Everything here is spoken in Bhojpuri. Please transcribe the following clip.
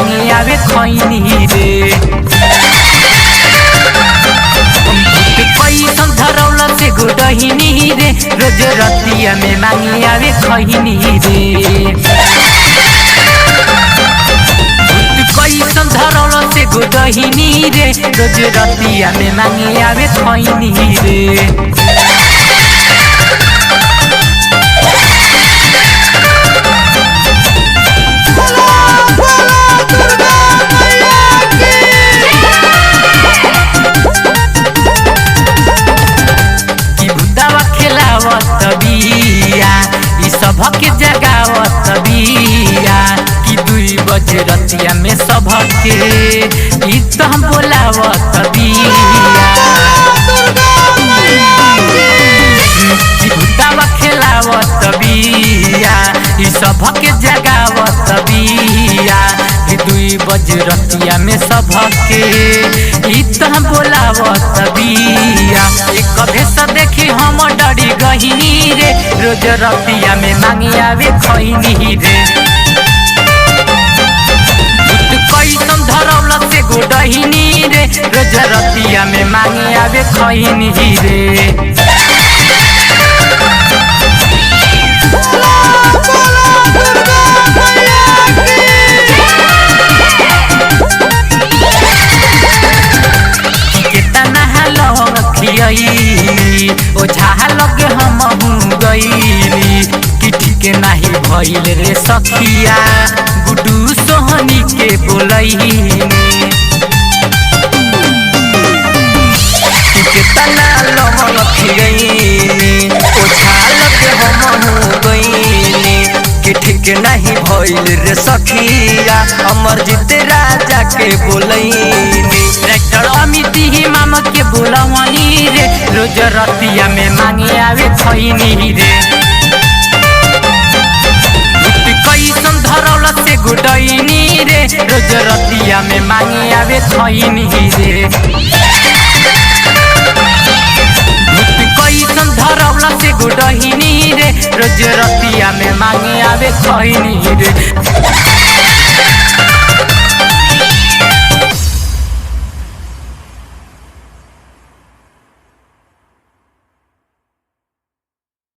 मांगे आवे खैनी रे। पैसा धरौला से गुडहिनी रे रोज रतिया में मांगे आवे खैनी रे। कैसन धरौला से गुडहिनी रे रोज रतिया में मांगे आवे खैनी रे। सबके जगावत बिया कि 2 बजे रतिया में सबके ई तो हम बोलावत बिया कि भूतावा खेलावत बिया ई सबके जगावत बिया कि 2 बजे रतिया में सबके ई तो हम बोलावत बिया। एक भेष देखी हम डरी गहिनी रे रोज रतिया में मांगे आवे खैनी रे। कैसन धरौला से गुडहिनी रे रोज रतिया में मांगे आवे खैनी रे। ओझा लगे हम गईली कि ठीक नाही भइल रे सखिया गुडू सोहनी के बोलैनी। कितना लमन खियनी ओझा लगे हम गईली कि ठीक नाही भइल रे सखिया अमरजीत राजा के बोलैनी। डाक्टर अमित ही मामा के बोलवनी रे रोज रतिया में मांगे आवे खैनी रे। कैसन धरौला से गुडहिनी रे रोज रतिया में मांगे आवे खैनी रे। कैसन धरौला से गुडहिनी रे रोज रतिया में मांगे आवे खैनी रे।